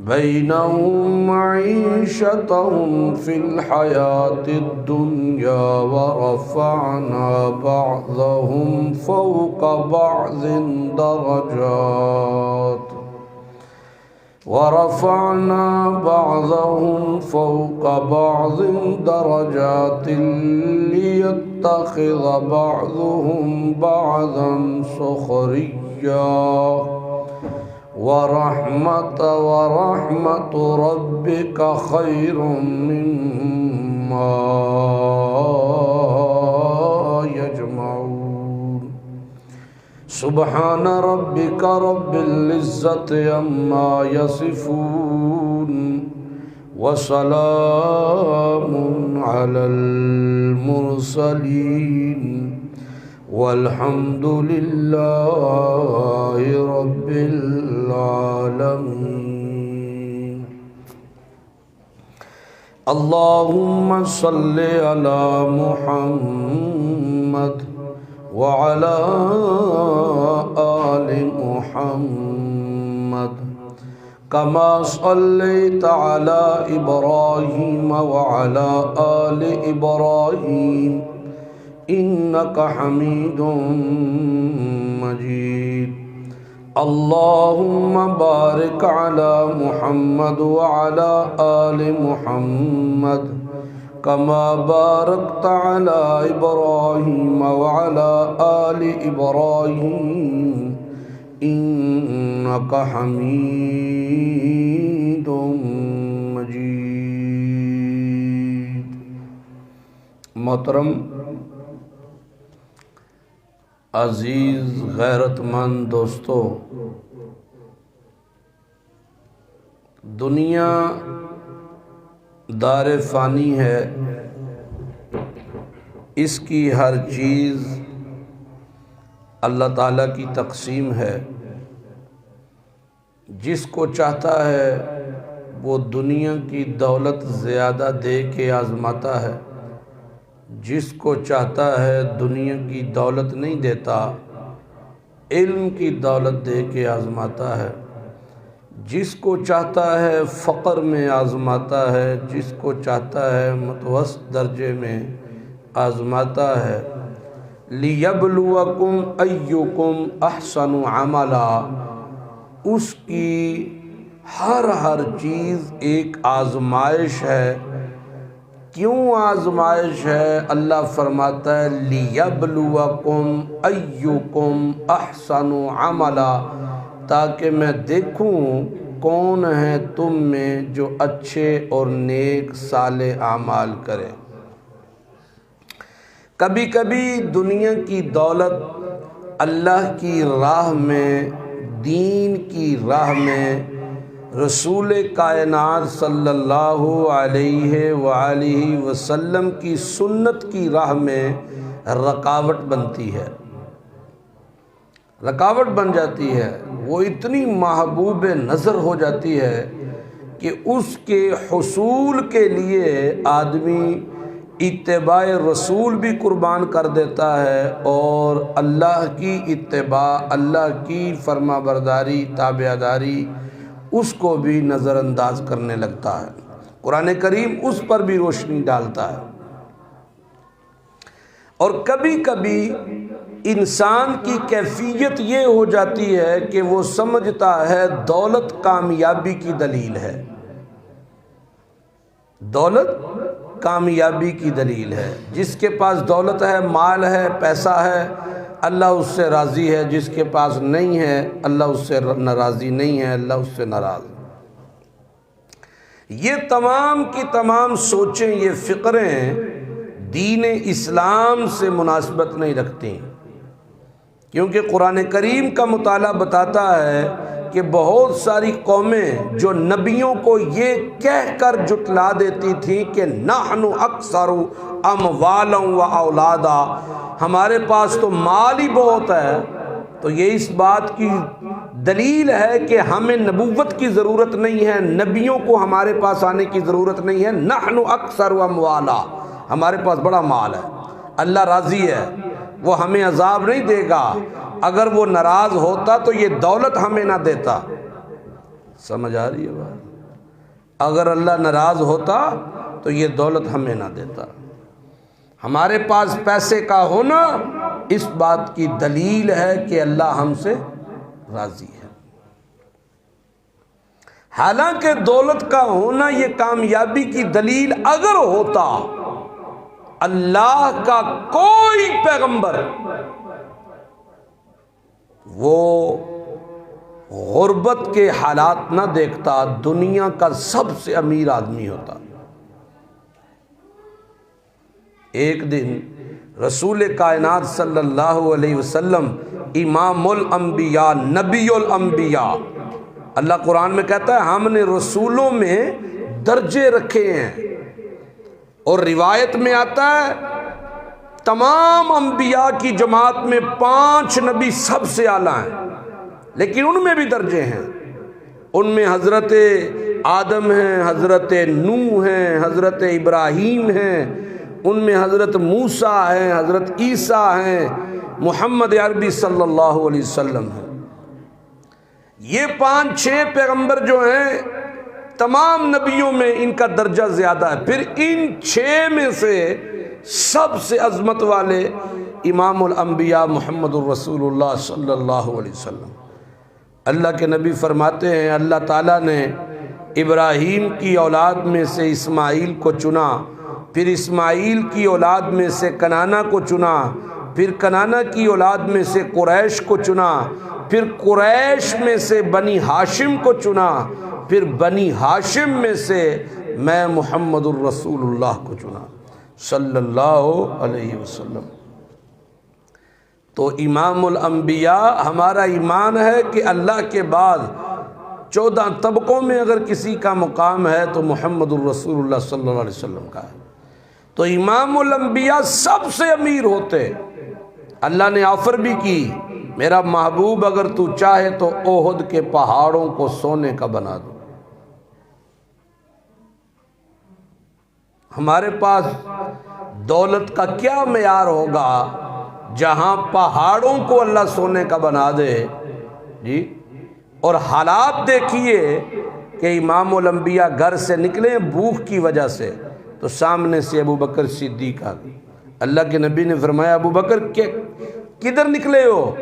بينهم معيشتهم في الحياة الدنيا ورفعنا بعضهم فوق بعض درجات ليتخذ بعضهم بعضا سخريا ورحمة ربك خير مما يجمعون سبحان ربك رب العزة عما يصفون وسلام على المرسلين والحمد لله رب العالمين. اللهم صل على محمد وعلى آل محمد كما صليت على إبراهيم وعلى آل إبراهيم إنك حميد مجيد. اللهم بارك على محمد وعلى آل محمد كما باركت على إبراهيم وعلى آل إبراهيم إنك حميد مجيد. محترم عزیز غیرت مند دوستو، دنیا دار فانی ہے، اس کی ہر چیز اللہ تعالیٰ کی تقسیم ہے. جس کو چاہتا ہے وہ دنیا کی دولت زیادہ دے کے آزماتا ہے، جس کو چاہتا ہے دنیا کی دولت نہیں دیتا، علم کی دولت دے کے آزماتا ہے. جس کو چاہتا ہے فقر میں آزماتا ہے، جس کو چاہتا ہے متوسط درجے میں آزماتا ہے. لِيَبْلُوَكُمْ أَيُّكُمْ أَحْسَنُ عَمَلًا، اس کی ہر چیز ایک آزمائش ہے. کیوں آزمائش ہے؟ اللہ فرماتا ہے لِيَبْلُوَكُمْ أَيُّكُمْ أَحْسَنُ عَمَلًا، تاکہ میں دیکھوں کون ہے تم میں جو اچھے اور نیک صالح اعمال کرے. کبھی کبھی دنیا کی دولت اللہ کی راہ میں، دین کی راہ میں، رسول کائنات صلی اللہ علیہ وآلہ وسلم کی سنت کی راہ میں رکاوٹ بنتی ہے، رکاوٹ بن جاتی ہے. وہ اتنی محبوب نظر ہو جاتی ہے کہ اس کے حصول کے لیے آدمی اتباع رسول بھی قربان کر دیتا ہے اور اللہ کی اتباع، اللہ کی فرما برداری، تابعداری اس کو بھی نظر انداز کرنے لگتا ہے. قرآن کریم اس پر بھی روشنی ڈالتا ہے. اور کبھی کبھی انسان کی کیفیت یہ ہو جاتی ہے کہ وہ سمجھتا ہے دولت کامیابی کی دلیل ہے، دولت کامیابی کی دلیل ہے. جس کے پاس دولت ہے، مال ہے، پیسہ ہے، اللہ اس سے راضی ہے. جس کے پاس نہیں ہے اللہ اس سے ناراضی نہیں ہے، اللہ اس سے ناراض. یہ تمام کی تمام سوچیں، یہ فکریں دین اسلام سے مناسبت نہیں رکھتی، کیونکہ قرآن کریم کا مطالعہ بتاتا ہے کہ بہت ساری قومیں جو نبیوں کو یہ کہہ کر جھٹلا دیتی تھیں کہ نحن اکثر اموالا و اولادا، ہمارے پاس تو مال ہی بہت ہے، تو یہ اس بات کی دلیل ہے کہ ہمیں نبوت کی ضرورت نہیں ہے، نبیوں کو ہمارے پاس آنے کی ضرورت نہیں ہے. نحن اکثر اموالا، ہمارے پاس بڑا مال ہے، اللہ راضی ہے، وہ ہمیں عذاب نہیں دے گا. اگر وہ ناراض ہوتا تو یہ دولت ہمیں نہ دیتا. سمجھ آ رہی ہے بات؟ اگر اللہ ناراض ہوتا تو یہ دولت ہمیں نہ دیتا۔ ہمارے پاس پیسے کا ہونا اس بات کی دلیل ہے کہ اللہ ہم سے راضی ہے۔ حالانکہ دولت کا ہونا یہ کامیابی کی دلیل اگر ہوتا، اللہ کا کوئی پیغمبر وہ غربت کے حالات نہ دیکھتا، دنیا کا سب سے امیر آدمی ہوتا۔ ایک دن رسول کائنات صلی اللہ علیہ وسلم امام الانبیاء، نبی الانبیاء، اللہ قرآن میں کہتا ہے ہم نے رسولوں میں درجے رکھے ہیں، اور روایت میں آتا ہے تمام انبیاء کی جماعت میں 5 نبی سب سے اعلیٰ ہیں، لیکن ان میں بھی درجے ہیں۔ ان میں حضرت آدم ہیں، حضرت نوح ہیں، حضرت ابراہیم ہیں، ان میں حضرت موسیٰ ہیں، حضرت عیسیٰ ہیں، محمد عربی صلی اللہ علیہ وسلم ہیں۔ یہ 5-6 پیغمبر جو ہیں تمام نبیوں میں ان کا درجہ زیادہ ہے۔ پھر ان 6 میں سے سب سے عظمت والے امام الانبیاء محمد الرسول اللہ صلی اللہ علیہ وسلم۔ اللہ کے نبی فرماتے ہیں اللہ تعالیٰ نے ابراہیم کی اولاد میں سے اسماعیل کو چنا، پھر اسماعیل کی اولاد میں سے کنعانہ کو چنا، پھر کنعانہ کی اولاد میں سے قریش کو چنا، پھر قریش میں سے بنی ہاشم کو چنا، پھر بنی ہاشم میں سے میں محمد الرسول اللہ کو چنا صلی اللہ علیہ وسلم۔ تو امام الانبیاء ہمارا ایمان ہے کہ اللہ کے بعد 14 طبقوں میں اگر کسی کا مقام ہے تو محمد الرسول اللہ صلی اللہ علیہ وسلم کا ہے۔ تو امام الانبیاء سب سے امیر ہوتے۔ اللہ نے آفر بھی کی، میرا محبوب اگر تو چاہے تو احد کے پہاڑوں کو سونے کا بنا دو۔ ہمارے پاس دولت کا کیا معیار ہوگا جہاں پہاڑوں کو اللہ سونے کا بنا دے جی۔ اور حالات دیکھیے کہ امام الانبیاء گھر سے نکلے بھوک کی وجہ سے، تو سامنے سے ابو بکر صدیق آ گئے۔ اللہ کے نبی نے فرمایا ابو بکر کدھر نکلے ہو؟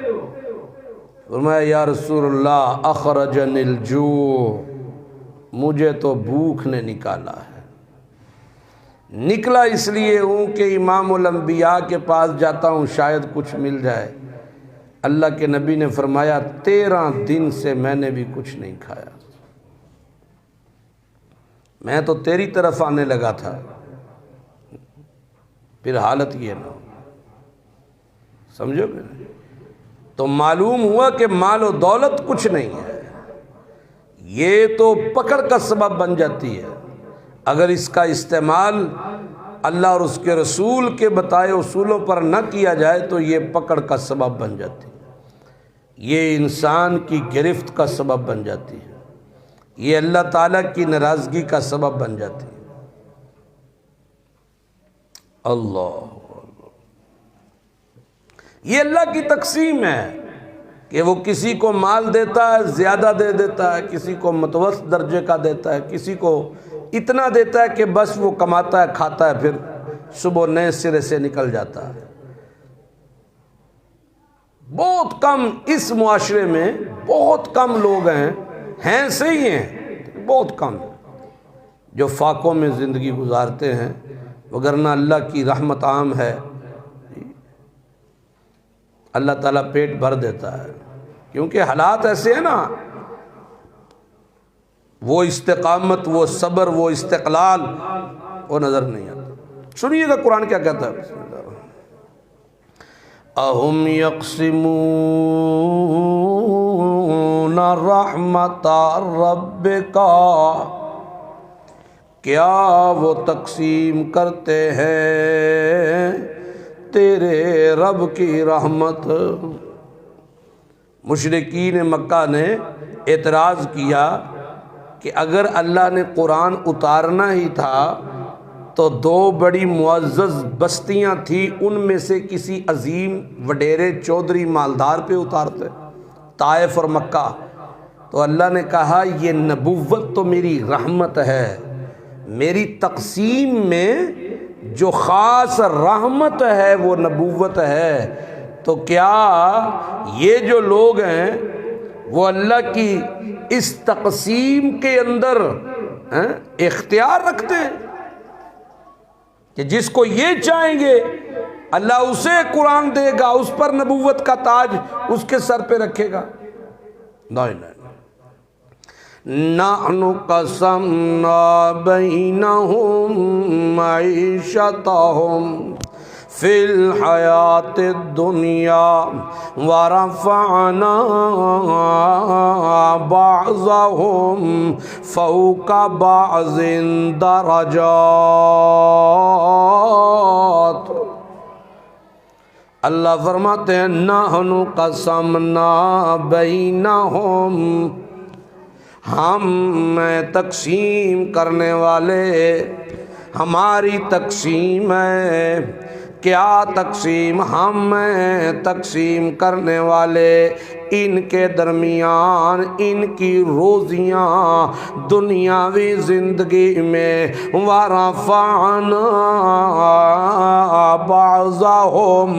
فرمایا یا رسول اللہ اخرجنی الجوع، مجھے تو بھوک نے نکالا ہے۔ نکلا اس لیے ہوں کہ امام الانبیاء کے پاس جاتا ہوں شاید کچھ مل جائے۔ اللہ کے نبی نے فرمایا 13 دن سے میں نے بھی کچھ نہیں کھایا، میں تو تیری طرف آنے لگا تھا، پھر حالت یہ نہ ہو۔ سمجھو گے؟ تو معلوم ہوا کہ مال و دولت کچھ نہیں ہے، یہ تو پکڑ کا سبب بن جاتی ہے۔ اگر اس کا استعمال اللہ اور اس کے رسول کے بتائے اصولوں پر نہ کیا جائے تو یہ پکڑ کا سبب بن جاتی ہے، یہ انسان کی گرفت کا سبب بن جاتی ہے، یہ اللہ تعالیٰ کی ناراضگی کا سبب بن جاتی ہے۔ اللہ یہ اللہ کی تقسیم ہے کہ وہ کسی کو مال دیتا ہے زیادہ دے دیتا ہے، کسی کو متوسط درجے کا دیتا ہے، کسی کو اتنا دیتا ہے کہ بس وہ کماتا ہے کھاتا ہے، پھر صبح نئے سرے سے نکل جاتا ہے۔ بہت کم اس معاشرے میں بہت کم لوگ ہیں صحیح ہیں، بہت کم جو فاقوں میں زندگی گزارتے ہیں، وگرنہ اللہ کی رحمت عام ہے، اللہ تعالیٰ پیٹ بھر دیتا ہے۔ کیونکہ حالات ایسے ہیں نا، وہ استقامت، وہ صبر، وہ استقلال وہ نظر نہیں آتا۔ سنیے گا قرآن کیا کہتا ہے۔ بسم اللہ الرحمن الرحیم۔ اَهُمْ يَقْسِمُونَ رَحْمَةَ رَبِّكَ، کیا وہ تقسیم کرتے ہیں تیرے رب کی رحمت؟ مشرکین مکہ نے اعتراض کیا کہ اگر اللہ نے قرآن اتارنا ہی تھا تو 2 بڑی معزز بستیاں تھیں، ان میں سے کسی عظیم وڈیرے چودھری مالدار پہ اتارتے، طائف اور مکہ۔ تو اللہ نے کہا یہ نبوت تو میری رحمت ہے، میری تقسیم میں جو خاص رحمت ہے وہ نبوت ہے۔ تو کیا یہ جو لوگ ہیں وہ اللہ کی اس تقسیم کے اندر اختیار رکھتے ہیں کہ جس کو یہ چاہیں گے اللہ اسے قرآن دے گا، اس پر نبوت کا تاج اس کے سر پہ رکھے گا؟ نہیں، نحن قسمنا بینہم معیشتہم فی الحیات الدنیا ورفعنا بعضہم فوق بعض درجات۔ اللہ فرماتے ہیں نحن قسمنا بینہم، ہم تقسیم کرنے والے، ہماری تقسیم ہے۔ کیا تقسیم؟ ہم تقسیم کرنے والے ان کے درمیان ان کی روزیاں دنیاوی زندگی میں، وَرَفَعْنَا بَعْضَهُمْ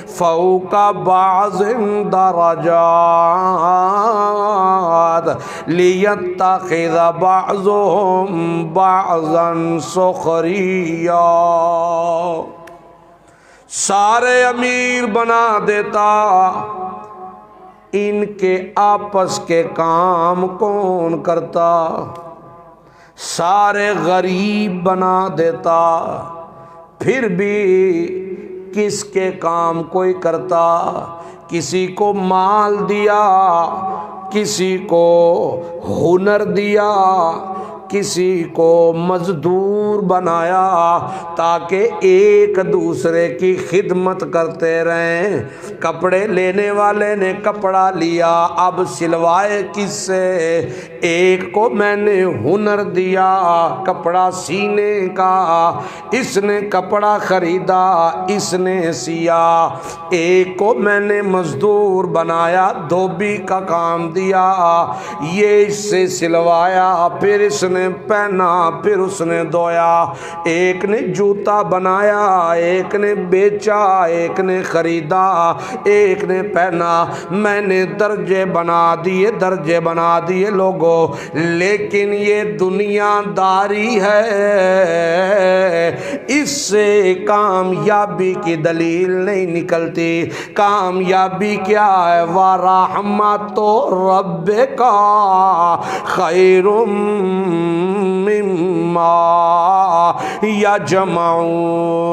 فَوْقَ بَعْضٍ دَرَجَاتٍ لِيَتَّخِذَ بَعْضُهُمْ بَعْضًا سُخْرِيًّا۔ سارے امیر بنا دیتا، ان کے آپس کے کام کون کرتا؟ سارے غریب بنا دیتا، پھر بھی کس کے کام کوئی کرتا؟ کسی کو مال دیا، کسی کو ہنر دیا، کسی کو مزدور بنایا تاکہ ایک دوسرے کی خدمت کرتے رہیں۔ کپڑے لینے والے نے کپڑا لیا، اب سلوائے کس سے؟ ایک کو میں نے ہنر دیا کپڑا سینے کا، اس نے کپڑا خریدا، اس نے سیا۔ ایک کو میں نے مزدور بنایا، دھوبی کا کام دیا، یہ اس سے سلوایا، پھر اس نے پہنا، پھر اس نے دھویا۔ ایک نے جوتا بنایا، ایک نے بیچا، ایک نے خریدا، ایک نے پہنا۔ میں نے درجے بنا دیے، درجے بنا دیے لوگوں، لیکن یہ دنیا داری ہے، اس سے کامیابی کی دلیل نہیں نکلتی۔ کامیابی کیا ہے؟ وَرَحْمَتُ رَبِّكَ خَيْرٌ مِّمَّا يَجْمَعُونَ۔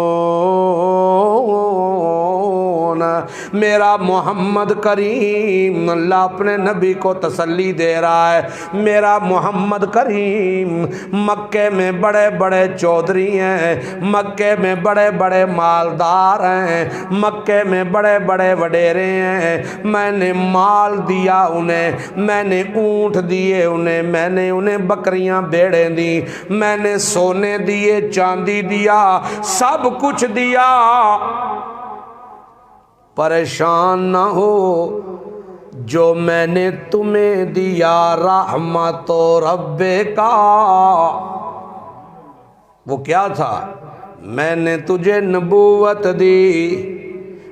میرا محمد کریم، اللہ اپنے نبی کو تسلی دے رہا ہے، میرا محمد کریم مکے میں بڑے بڑے چودھری ہیں، مکے میں بڑے بڑے مالدار ہیں، مکے میں بڑے بڑے وڈیرے ہیں، میں نے مال دیا انہیں، میں نے اونٹ دیے انہیں، میں نے انہیں بکریاں بھیڑیں دی، میں نے سونے دیے، چاندی دیا، سب کچھ دیا۔ پریشان نہ ہو، جو میں نے تمہیں دیا رحمت رب کا، وہ کیا تھا؟ میں نے تجھے نبوت دی،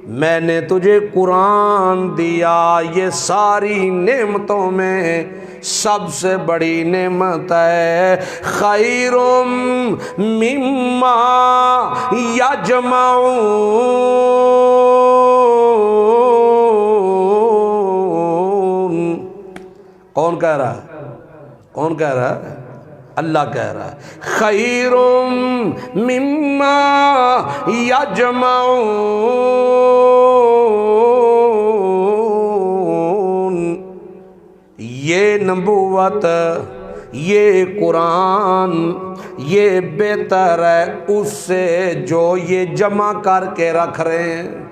میں نے تجھے قرآن دیا۔ یہ ساری نعمتوں میں سب سے بڑی نعمت ہے خیر مما یجمعون۔ کون کہہ رہا ہے؟ کون کہہ رہا ہے؟ اللہ کہہ رہا ہے خیر مما یجمعون۔ یہ نبوت، یہ قرآن، یہ بہتر ہے اس سے جو یہ جمع کر کے رکھ رہے ہیں۔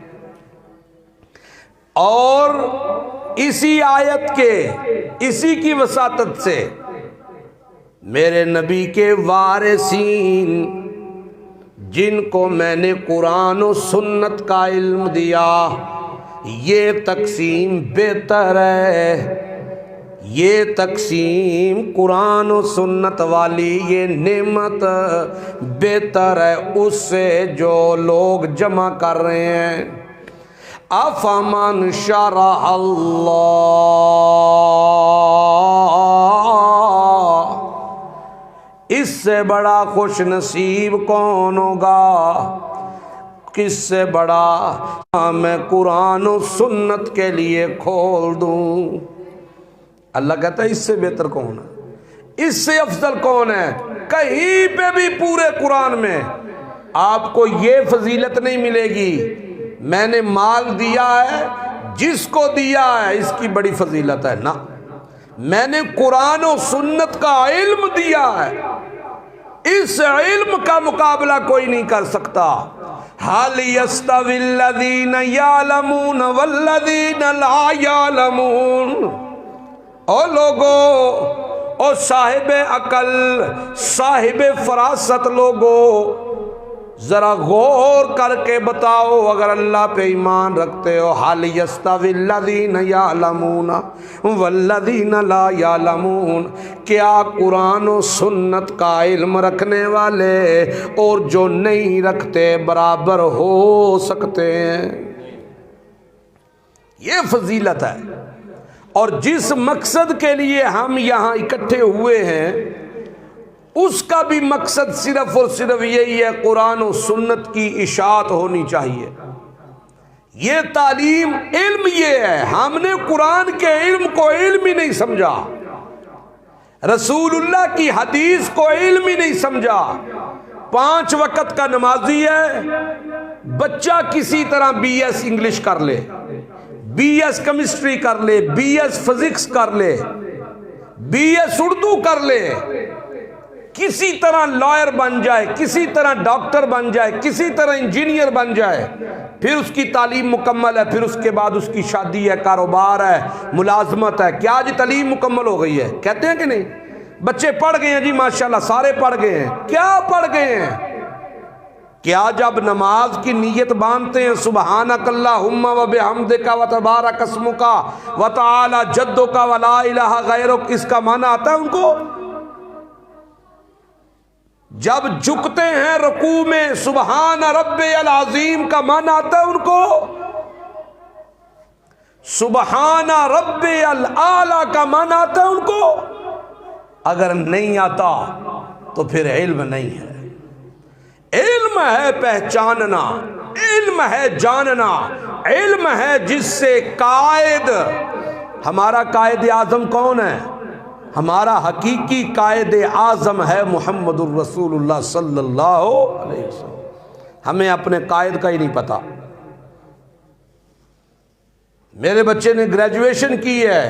اور اسی آیت کے، اسی کی وساطت سے میرے نبی کے وارثین جن کو میں نے قرآن و سنت کا علم دیا، یہ تقسیم بہتر ہے، یہ تقسیم قرآن و سنت والی یہ نعمت بہتر ہے اس سے جو لوگ جمع کر رہے ہیں. افمن شرح اللہ، اس سے بڑا خوش نصیب کون ہوگا؟ کس سے بڑا میں قرآن و سنت کے لیے کھول دوں. اللہ کہتا ہے اس سے بہتر کون ہے، اس سے افضل کون ہے؟ کہیں پہ بھی پورے قرآن میں آپ کو یہ فضیلت نہیں ملے گی میں نے مال دیا ہے جس کو دیا ہے اس کی بڑی فضیلت ہے. نا، میں نے قرآن و سنت کا علم دیا ہے، اس علم کا مقابلہ کوئی نہیں کر سکتا. حَلْ يَسْتَوِي الَّذِينَ يَعْلَمُونَ وَالَّذِينَ لَا يَعْلَمُونَ. او لوگو، او صاحب عقل، صاحب فراست لوگو، ذرا غور کر کے بتاؤ اگر اللہ پہ ایمان رکھتے ہو. حَلْ يَسْتَوِي الَّذِينَ يَعْلَمُونَ وَالَّذِينَ لَا يَعْلَمُونَ. کیا قرآن و سنت کا علم رکھنے والے اور جو نہیں رکھتے برابر ہو سکتے ہیں؟ یہ فضیلت ہے. اور جس مقصد کے لیے ہم یہاں اکٹھے ہوئے ہیں اس کا بھی مقصد صرف اور صرف یہی ہے، قرآن و سنت کی اشاعت ہونی چاہیے. یہ تعلیم علم یہ ہے، ہم نے قرآن کے علم کو علم ہی نہیں سمجھا، رسول اللہ کی حدیث کو علم ہی نہیں سمجھا. 5 وقت کا نمازی ہے، بچہ کسی طرح BS انگلش کر لے، BS کیمسٹری کر لے، BS فزکس کر لے، BS اردو کر لے، کسی طرح لائر بن جائے، کسی طرح ڈاکٹر بن جائے، کسی طرح انجینئر بن جائے، پھر اس کی تعلیم مکمل ہے، پھر اس کے بعد اس کی شادی ہے، کاروبار ہے، ملازمت ہے. کیا جی تعلیم مکمل ہو گئی ہے؟ کہتے ہیں کہ نہیں؟ بچے پڑھ گئے ہیں جی ماشاءاللہ، سارے پڑھ گئے ہیں. کیا پڑھ گئے ہیں؟ کیا جب نماز کی نیت باندھتے ہیں سبحانک اللہم و بحمدک و تبارک اسمک و تعالی جدک و لا الہ غیرک، اس کا معنی آتا ہے ان کو؟ جب جھکتے ہیں رکوع میں سبحان ربی العظیم کا معنی آتا ہے ان کو؟ سبحان ربی الاعلی کا معنی آتا ہے ان کو؟ اگر نہیں آتا تو پھر علم نہیں ہے. علم ہے پہچاننا، علم ہے جاننا، علم ہے جس سے قائد، ہمارا قائد اعظم کون ہے؟ ہمارا حقیقی قائد اعظم ہے محمد الرسول اللہ صلی اللہ علیہ وسلم. ہمیں اپنے قائد کا ہی نہیں پتا. میرے بچے نے گریجویشن کی ہے،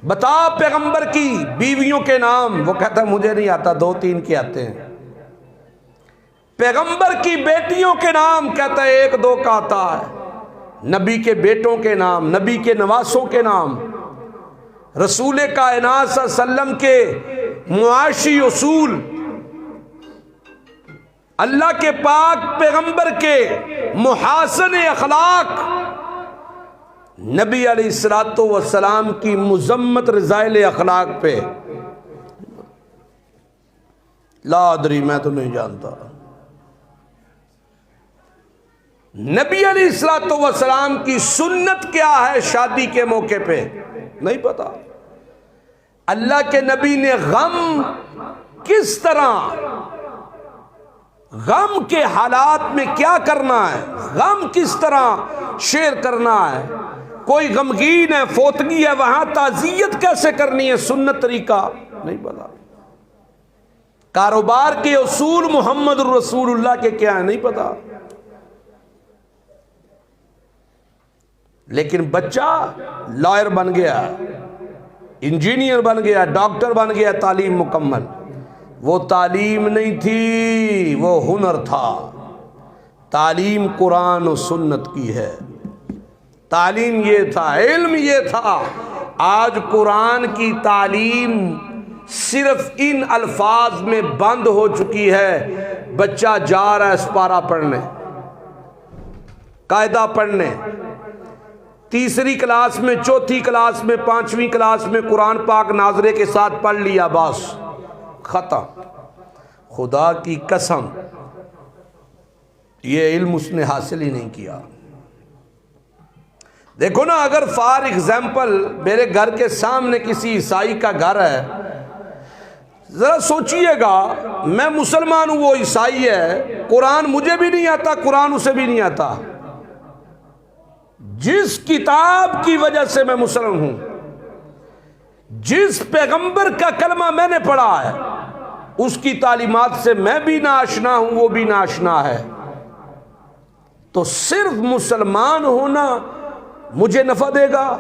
بتا پیغمبر کی بیویوں کے نام، وہ کہتا ہے مجھے نہیں آتا، 2-3 کے آتے ہیں. پیغمبر کی بیٹیوں کے نام، کہتا ہے 1-2 کا آتا ہے. نبی کے بیٹوں کے نام، نبی کے نواسوں کے نام، رسول کائنات صلی اللہ علیہ وسلم کے معاشی اصول، اللہ کے پاک پیغمبر کے محاسن اخلاق، نبی علیہ السلام کی مذمت رذائل اخلاق پہ. لا ادری، میں تو نہیں جانتا. نبی علیہ السلام کی سنت کیا ہے شادی کے موقع پہ نہیں پتا. اللہ کے نبی نے غم کس طرح، غم کے حالات میں کیا کرنا ہے، غم کس طرح شیئر کرنا ہے. کوئی غمگین ہے، فوتگی ہے، وہاں تعزیت کیسے کرنی ہے، سنت طریقہ نہیں پتا. کاروبار کے اصول محمد الرسول اللہ کے کیا ہے نہیں پتا. لیکن بچہ لائر بن گیا، انجینئر بن گیا، ڈاکٹر بن گیا، تعلیم مکمل. وہ تعلیم نہیں تھی، وہ ہنر تھا. تعلیم قرآن و سنت کی ہے. تعلیم یہ تھا، علم یہ تھا. آج قرآن کی تعلیم صرف ان الفاظ میں بند ہو چکی ہے. بچہ جا رہا ہے سپارہ پڑھنے، قاعدہ پڑھنے، تیسری کلاس میں، چوتھی کلاس میں، پانچویں کلاس میں قرآن پاک ناظرے کے ساتھ پڑھ لیا، بس ختم۔ خدا کی قسم یہ علم اس نے حاصل ہی نہیں کیا۔ دیکھو نا، اگر فار ایگزامپل میرے گھر کے سامنے کسی عیسائی کا گھر ہے، ذرا سوچئے گا، میں مسلمان ہوں، وہ عیسائی ہے، قرآن مجھے بھی نہیں آتا، قرآن اسے بھی نہیں آتا، جس کتاب کی وجہ سے میں مسلم ہوں، جس پیغمبر کا کلمہ میں نے پڑھا ہے، اس کی تعلیمات سے میں بھی ناآشنا ہوں، وہ بھی ناآشنا ہے، تو صرف مسلمان ہونا مجھے نفع دے گا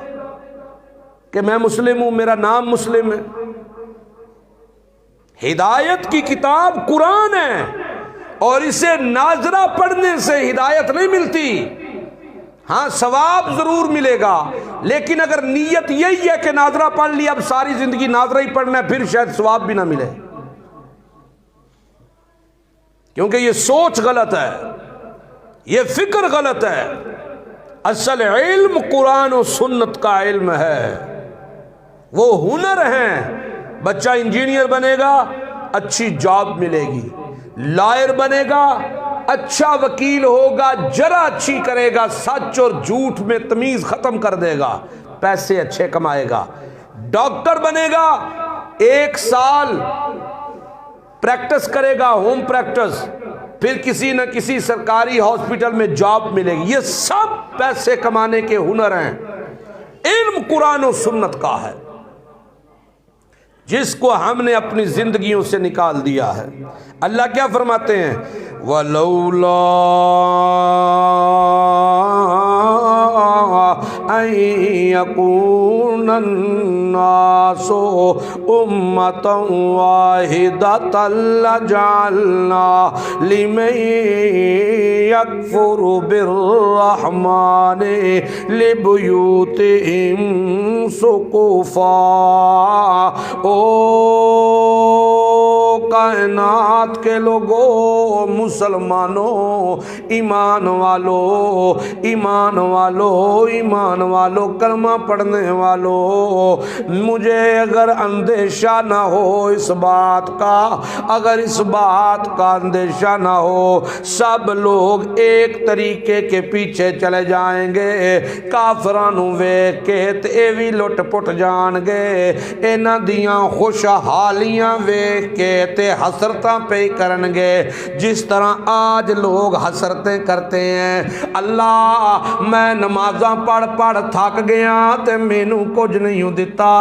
کہ میں مسلم ہوں، میرا نام مسلم ہے؟ ہدایت کی کتاب قرآن ہے، اور اسے ناظرہ پڑھنے سے ہدایت نہیں ملتی، ہاں ثواب ضرور ملے گا، لیکن اگر نیت یہی ہے کہ ناظرہ پڑھ لیا، اب ساری زندگی ناظرہ ہی پڑھنا ہے، پھر شاید ثواب بھی نہ ملے، کیونکہ یہ سوچ غلط ہے، یہ فکر غلط ہے۔ اصل علم قرآن و سنت کا علم ہے، وہ ہنر ہیں۔ بچہ انجینئر بنے گا، اچھی جاب ملے گی، لائر بنے گا، اچھا وکیل ہوگا، جرا اچھی کرے گا، سچ اور جھوٹ میں تمیز ختم کر دے گا، پیسے اچھے کمائے گا۔ ڈاکٹر بنے گا، 1 سال پریکٹس کرے گا، ہوم پریکٹس، پھر کسی نہ کسی سرکاری ہاسپٹل میں جاب ملے گی۔ یہ سب پیسے کمانے کے ہنر ہیں، علم قرآن و سنت کا ہے، جس کو ہم نے اپنی زندگیوں سے نکال دیا ہے۔ اللہ کیا فرماتے ہیں؟ وَلَوْلَا أَن يَكُونَ النَّاسُ أُمَّةً وَاحِدَةً لَجَعَلْنَا لِمَن يَكْفُرُ بِالرَّحْمَنِ لِبُيُوتِهِمْ سُقُفًا۔ کائنات کے لوگوں، مسلمانوں، ایمان والو، ایمان والو، ایمان والو، کلمہ پڑھنے والو، مجھے اگر اندیشہ نہ ہو اس بات کا، اگر اس بات کا اندیشہ نہ ہو، سب لوگ ایک طریقے کے پیچھے چلے جائیں گے، کافرانو ویکھ کے تے وی لٹ پٹ جان گے، انہاں دیاں خوشحالیاں ویکھ کے تے حسرتاں پہ کرن گے، جس طرح آج لوگ حسرتیں کرتے ہیں۔ اللہ میں نمازاں پڑھ پڑھ تھک گیا تے مینوں کچھ نہیں دتا،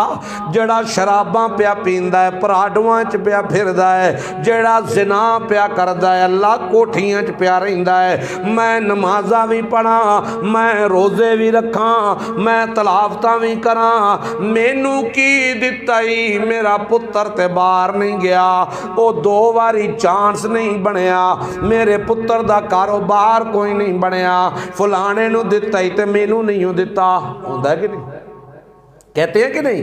جڑا شراباں پیا پیندا ہے، پراڈواں چ پیا پھردا ہے، جڑا زنا پیا کردا ہے، اللہ کوٹھیاں چ پیا رہندا ہے، میں نمازاں بھی پڑھاں، میں روزے بھی رکھاں، میں تلاوتاں بھی کراں، مینوں کی دتا ہی؟ میرا پتر تے باہر نہیں گیا، او 2 واری چانس نہیں بنیا، میرے پتر دا کاروبار کوئی نہیں بنیا، فلانے نو دتا ہی تے مینوں نہیں دتا، ہوندا ہے کہ نہیں؟ کہتے ہیں کہ نہیں؟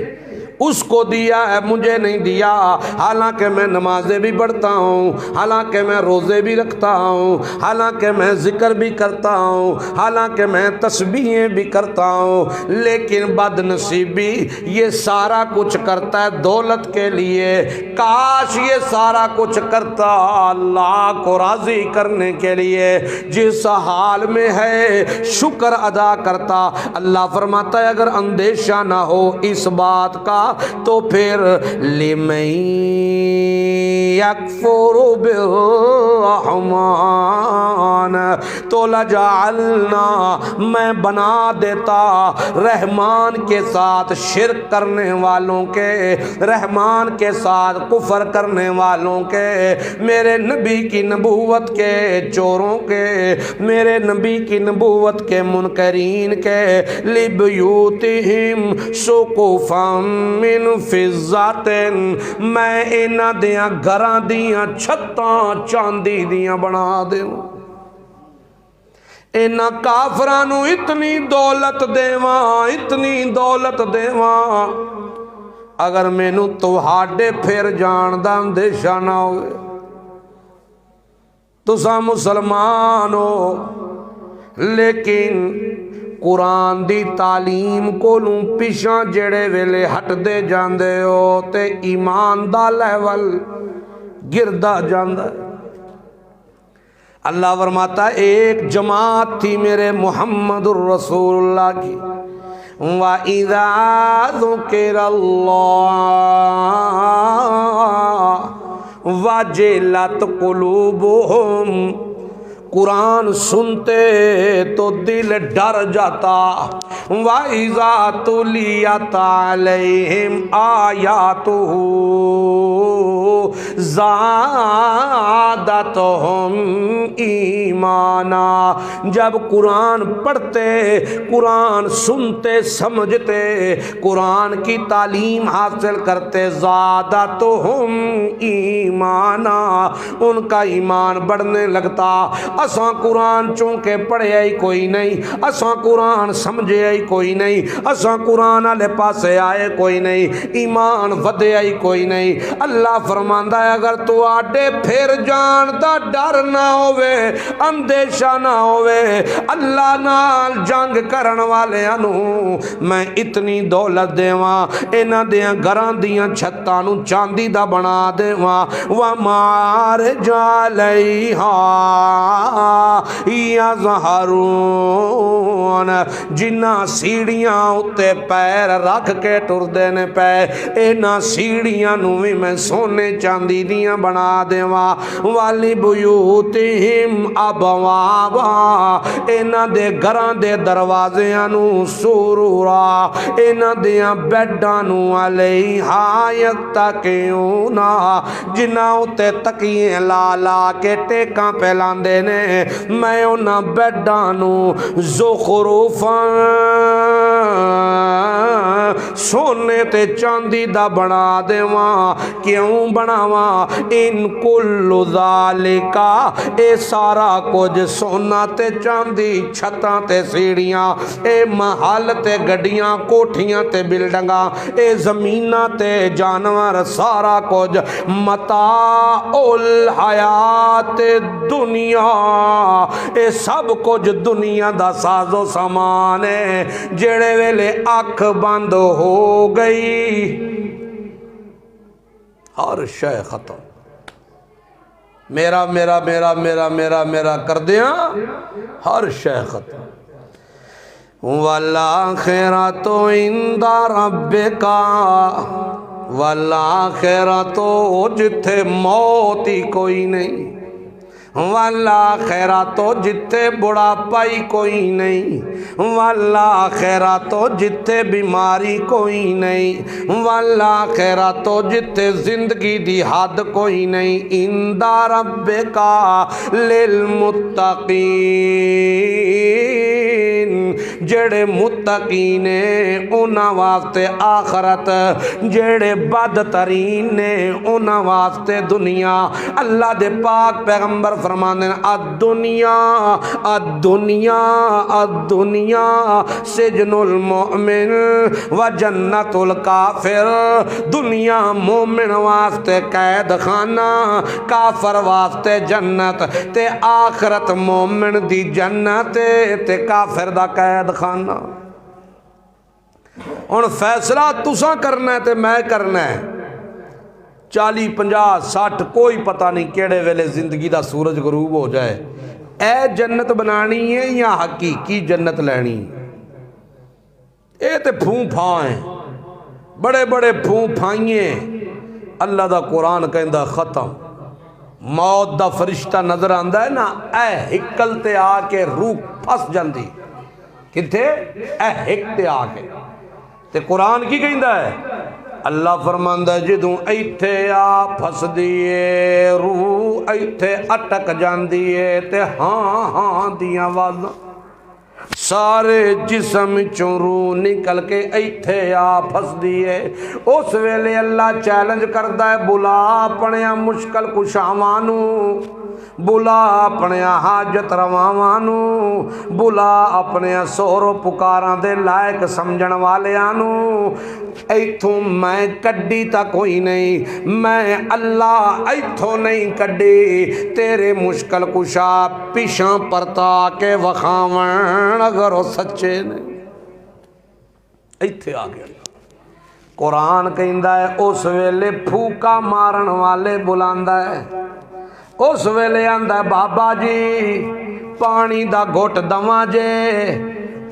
اس کو دیا ہے، مجھے نہیں دیا، حالانکہ میں نمازیں بھی پڑھتا ہوں، حالانکہ میں روزے بھی رکھتا ہوں، حالانکہ میں ذکر بھی کرتا ہوں، حالانکہ میں تسبیحیں بھی کرتا ہوں، لیکن بد نصیبی یہ سارا کچھ کرتا ہے دولت کے لیے۔ کاش یہ سارا کچھ کرتا اللہ کو راضی کرنے کے لیے، جس حال میں ہے شکر ادا کرتا۔ اللہ فرماتا ہے اگر اندیشہ نہ ہو اس بات کا تو پھر لِمَن یکفر بالرحمن تو لجعلنا، میں بنا دیتا رحمان کے ساتھ شرک کرنے والوں کے، رحمان کے ساتھ کفر کرنے والوں کے، میرے نبی کی نبوت کے چوروں کے، میرے نبی کی نبوت کے منکرین کے، لِبْيُوتِهِمْ سُقُفًا مِّن فِضَّةٍ، میں انہاں دیاں گھراں دیاں چھتاں چاندی دیاں بنا دیوں، انہاں کافرانو اتنی دولت دیواں، اتنی دولت دیواں، اگر مینوں تہاڈے پھر جان دا اندیشہ نہ ہوئے۔ تساں مسلمان ہو، لیکن قرآن دی تعلیم کولوں پیچھا جڑے ویلے ہٹ دے جاندے ہو تے ایمان دا لیول گردا جاندا ہے۔ اللہ فرماتا ہے ایک جماعت تھی میرے محمد الرسول اللہ کی، وَإِذَا ذُكِرَ اللَّهُ وَجِلَتْ قُلُوبُهُمْ، قرآن سنتے تو دل ڈر جاتا، وَإِذَا تُلِيَتْ عَلَيْهِمْ آيَاتُهُ زَادَتْهُمْ ایمانا، جب قرآن پڑھتے، قرآن سنتے سمجھتے، قرآن کی تعلیم حاصل کرتے، زادتہم ایمانا، ان کا ایمان بڑھنے لگتا۔ اساں قرآن چونکہ پڑھے ہی کوئی نہیں، اساں قرآن سمجھے ہی کوئی نہیں، اساں قرآن والے پاسے آئے کوئی نہیں، ایمان ودے ہی کوئی نہیں۔ اللہ فرماندا ہے اگر تو آڈے پھر جان دا ڈر نہ ہوئے، اندیشہ نہ ہوئے، اللہ نال جنگ کرن والے انہوں میں اتنی دولت دیواں، انہاں دیاں گھراں دیاں چھتاں نوں چاندی دا بنا دیواں، وَمَعَارِجَ عَلَيْهَا یظہرون، جنہ سیڑیاں اتے پیر رکھ کے ٹردے نے پے، اینا سیڑیاں نو بھی میں سونے چاندی دیاں بنا دیواں، والی بیوتہم ابوابا، اینا دے گھراں دے دروازیاں نو سرورا، اینا دیاں بیڈاں نو علیہا یتکئونا، جنہ اتے تکیے لا لا کے ٹیکاں پہلاندے نے، میں انہاں بیڈانو زخرفاں سونے تے چاندی دا بنا دیواں، کیوں بناواں؟ ان کل ذالکا، اے سارا کچھ سونا تے چاندی، چھتاں تے سیڑیاں، اے محل تے گڈیاں، کوٹھیاں تے بلڈنگاں، اے زمیناں تے جانور، سارا کچھ متاع الحیات دنیا، اے سب کچھ دنیا دا ساز و سامان ہے، جڑے ویلے اکھ بند ہو گئی ہر شے ختم، میرا میرا میرا میرا میرا میرا کر دیاں ہر شے ختم۔ وَالْآخِرَةُ عِنْدَ رَبِّكَ، وَالْآخِرَةُ جتھے موت ہی کوئی نہیں، وَالْآخِرَةُ جتھے بڑھاپائی کوئی نہیں، وَالْآخِرَةُ جتھے بیماری کوئی نہیں، وَالْآخِرَةُ جتھے زندگی دی حد کوئی نہیں، عِنْدَ رَبِّكَ لِلْمُتَّقِينَ، جڑے متقین نے انہاں واسطے آخرت، جڑے بدترین نے انہاں واسطے دنیا۔ اللہ دے پاک پیغمبر فرماندے ہیں الدنیا الدنیا الدنیا سجن المؤمن و جنت الکافر، دنیا مومن واسطے قید خانہ، کافر واسطے جنت، تے آخرت مومن دی جنت تے کافر دا قید خانہ۔ ہن فیصلہ تساں کرنا ہے تے میں کرنا ہے، 40 50 60 کوئی پتہ نہیں کیڑے ویلے زندگی دا سورج غروب ہو جائے، اے جنت بنانی ہے یا حقیقی جنت لینی؟ اے تے پھوں پھاں ہیں، بڑے بڑے پھوں پھائیں، اللہ دا قرآن کہندا ختم، موت دا فرشتہ نظر آندا ہے نا، اے ہکل تے آ کے روح پھس جاندی، کتھے؟ اے ہک تے آ کے، تے قرآن کی کہندا ہے؟ اللہ فرماندا ہے جدوں ایتھے آ پھس دیے روح ایتھے اٹک جاندی ہے تے ہاں ہاں دیاں آوازاں سارے جسم چوں روح نکل کے ایتھے آ پھس دیے، اس ویلے اللہ چیلنج کردا ہے بلا اپنے مشکل کشاواں نوں، بلا اپنے حاجت رواواں نو، بلا اپنے سورو پکاراں دے لائق سمجھن والیاں نو۔ ایتھوں میں کڈی تا کوئی نہیں، میں اللہ ایتھوں نہیں کڈی، تیرے مشکل کشا پیشاں پرتا کے وکھاون اگر وہ سچے نے۔ ایتھے آ گیا قرآن کہندا ہے اس ویلے پھوکا مارن والے بلاندا ہے، اس ویلے آندا ہے بابا جی پانی دا گھٹ دواں جے،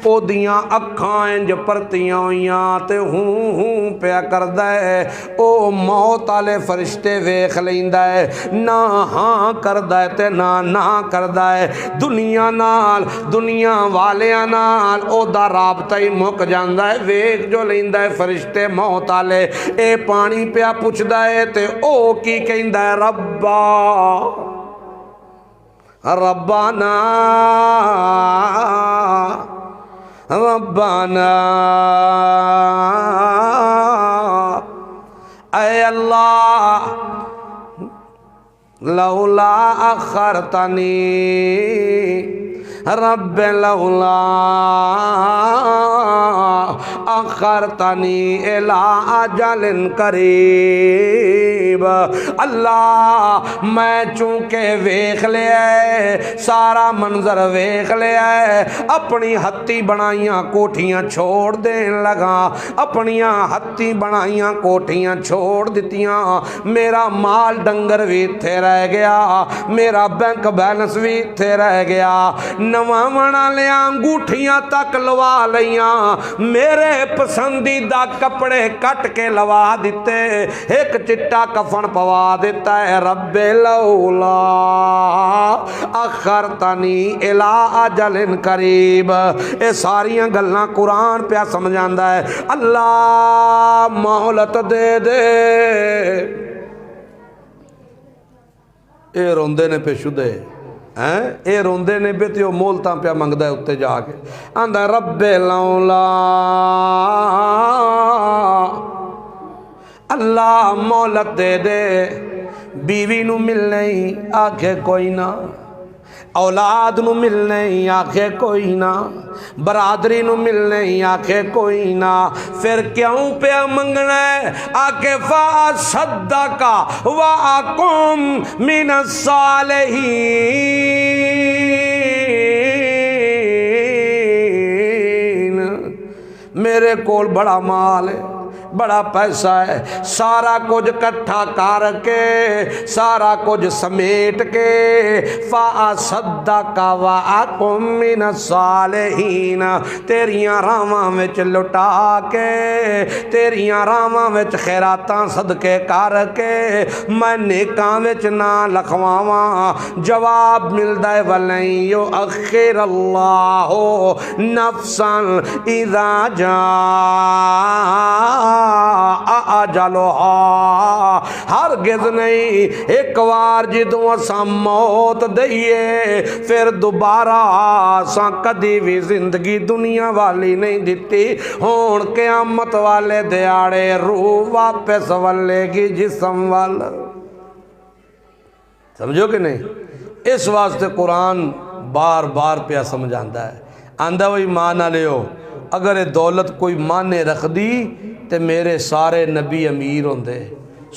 او دیاں اکھاں انج پرتیاں ہویاں تے ہوں پیا کردا ہے، او موت والے فرشتے ویکھ لیندا ہے، نہ ہاں کردا ہے تے نہ کردا ہے، دنیا نال دنیا والیاں نال او دا رابطہ ہی مک جاندا ہے، ویکھ جو لیندا ہے فرشتے موت والے، اے پانی پیا پچھدا ہے تے او کی کہندا ہے ربا ربانا ربانا، اے اللہ لولا اخرتنی رب لولا اخرتنی الی اجل قریب، اللہ میں چونکہ ویکھ لیا ہے سارا منظر ویکھ لیا ہے، اپنی ہتھی بنائیاں کوٹھیاں چھوڑ دین لگا، اپنیاں ہتھی بنائیاں کوٹھیاں چھوڑ دتیاں، میرا مال ڈنگر بھی تھے رہ گیا، میرا بینک بیلنس بھی تھے رہ گیا، نواں لیاں انگوٹھیاں تک لوا لیاں، میرے پسندیدہ کپڑے کٹ کے لوا دیتے، ایک چٹا کفن پوا دیتا ہے، رب لولا اخرتنی الی اجل قریب۔ اے ساریاں گلاں قرآن پیا سمجھاندا ہے، اللہ مہلت دے دے۔ اے روندے نے پہ شدے اے روندے نے بے تیو مولتاں پیا منگدا ہے اتے جا کے، آندا رب لولا اللہ مولت دے دے، بیوی نو مل نہیں آکھے کوئی نہ، اولاد نو مل نہیں آکھے کوئی نہ، برادری نو مل نہیں آکھے کوئی نہ، پھر کیوں پیا منگنا ہے؟ آکھے فَأَصَدَّقَ وَأَكُن مِّنَ الصَّالِحِينَ، میرے کول بڑا مال ہے، بڑا پیسہ ہے، سارا کچھ کٹھا کر کے سارا کچھ سمیٹ کے فَأَصَدَّقَ وَأَكُن مِّنَ الصَّالِحِينَ، تیریاں راواں وچ لٹا کے تیریاں راواں وچ خیراتاں صدقے کر کے میں نیکاں وچ نہ لکھواواں۔ جواب ملدا ہے وَلَن يُؤَخِّرَ اللَّهُ نَفْسًا إِذَا جَاءَ اجلھا، ہرگز نہیں ایک وار جدوں اساں موت دئیے پھر دوبارہ اساں کدی بھی زندگی دنیا والی نہیں دتی، ہون قیامت والے دیاڑے روح واپس ولے گی جسم وال، سمجھو کہ نہیں؟ اس واسطے قرآن بار بار پیا سمجھاندا ہے، آندا وہی مان نہ لیو، اگر دولت کوئی مانے رکھ دی تے میرے سارے نبی امیر ہوندے،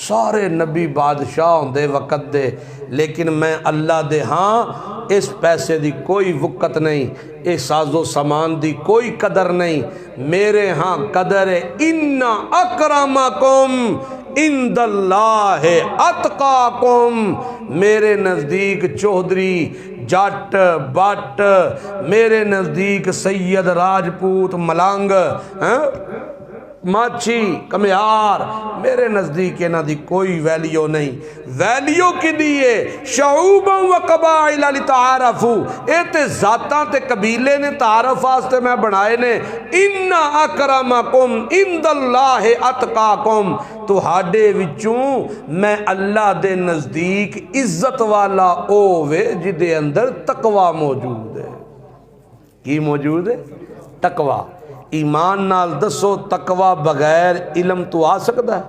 سارے نبی بادشاہ ہوندے وقت دے، لیکن میں اللہ دے ہاں اس پیسے دی کوئی وقت نہیں، اس ساز و سامان دی کوئی قدر نہیں، میرے ہاں قدر ہے ان اکرمکم عند اللہ اتقاکم، میرے نزدیک چودھری جٹ بٹ، میرے نزدیک سید راجپوت ملنگ ماچھی کمیار، میرے نزدیک انہاں دی کوئی ویلیو نہیں، ویلیو کی دیئے شعوباں و قبائل لتعارفو، اے تے ذاتاں تے قبیلے نے تعارف واسطے میں بنائے نے، ان اکرمکم عند اللہ اتقاکم، تو ہاڈے وچوں میں اللہ دے نزدیک عزت والا اوے جدے اندر تقوی موجود ہے۔ کی موجود ہے؟ تقوی۔ ایمان نال دسو تقوی بغیر علم تو آ سکتا ہے؟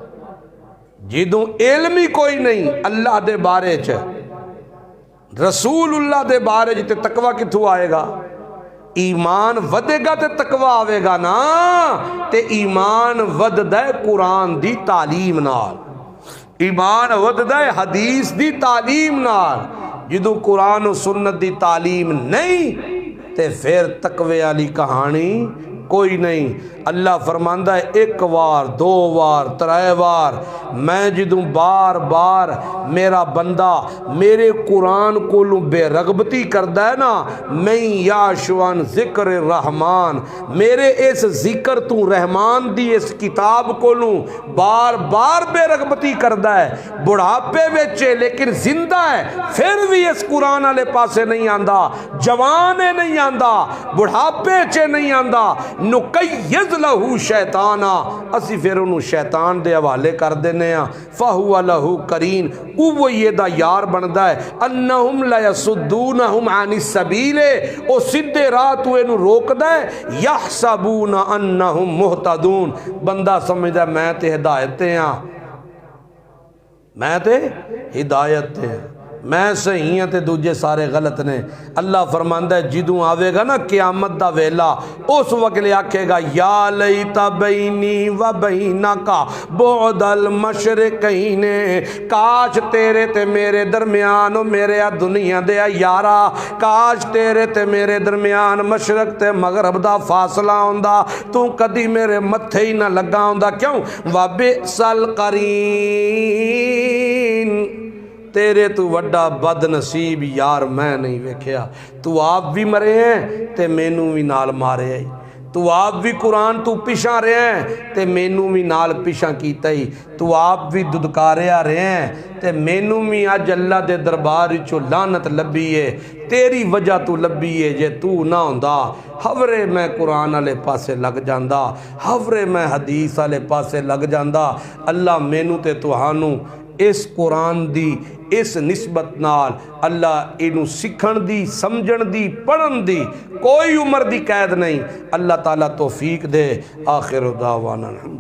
جدوں علم ہی کوئی نہیں اللہ دے بارے چ، رسول اللہ دے بارے تے تقوی کتھوں آئے گا؟ ایمان ودے گا تے تقوی آوے گا نا، تے ایمان وددا ہے قرآن دی تعلیم نال، ایمان وددا ہے حدیث دی تعلیم نال۔ جدوں قرآن و سنت دی تعلیم نہیں تے پھر تقوی والی کہانی کوئی نہیں۔ اللہ فرماندا ہے ایک وار دو وار ترائے وار میں جدوں بار بار میرا بندہ میرے قرآن کو بے رغبتی کردا ہے نا، میں یاشوان ذکر الرحمن، میرے اس ذکر تو رحمان دی اس کتاب کو بار بار بے رغبتی کردا ہے، بڑھاپے وچے لیکن زندہ ہے پھر بھی اس قرآن والے پاسے نہیں آندا، جوانے نہیں آندا، بڑھاپے چے نہیں آندا، نقیض لہو شیطانا، اسی پھر انہوں شیطان دے حوالے کر دینے ہیں، فہو لہو کرین، وہ یہ دا یار بندہ ہے، انہم لیسدونہم عن السبیل، او سدھے راہ تو انہوں روک دے، یحسبون انہم محتدون، بندہ سمجھدا میں تے ہدایت تے ہاں، میں تے ہدایت تے ہاں، میں صحیح ہاں تے دوجے سارے غلط نے۔ اللہ فرماندا ہے جدوں آوے گا نا قیامت دا ویلا، اس وقت لے آکھے گا یا لیت بینی و بینک بعد المشرقین، کاش تیرے تے میرے درمیان و میرے دنیا دے یارا، کاش تیرے تے میرے درمیان مشرق تے مغرب دا فاصلہ ہوندا، تو کدی میرے متھے ہی نہ لگا ہوندا، کیوں؟ وَبِئْسَ الْقَرِینُ، تیرے تو وڈا بد نصیب یار میں نہیں ویکھیا، تو آپ بھی مرے ہیں تے مینوں بھی نال مارے ہیں، تو آپ بھی قرآن تو پیشاں رہے ہیں تے مینوں بھی نال پیشاں کیتا ہی، تو آپ بھی ددکارے آ رہے ہیں تے مینوں بھی اج اللہ دے دربار وچوں لعنت لبھی ہے، تیری وجہ تو لبھی ہے، جے تو نہ ہوندا ہورے میں قرآن والے پاسے لگ جاندا، ہورے میں حدیث والے پاسے لگ جاندا۔ اللہ مینوں تے تہانوں اس قرآن دی اس نسبت نال اللہ اینو سکھن دی، سمجھن دی، پڑھن دی کوئی عمر دی قید نہیں۔ اللہ تعالیٰ توفیق دے۔ آخر دعوانا الحمد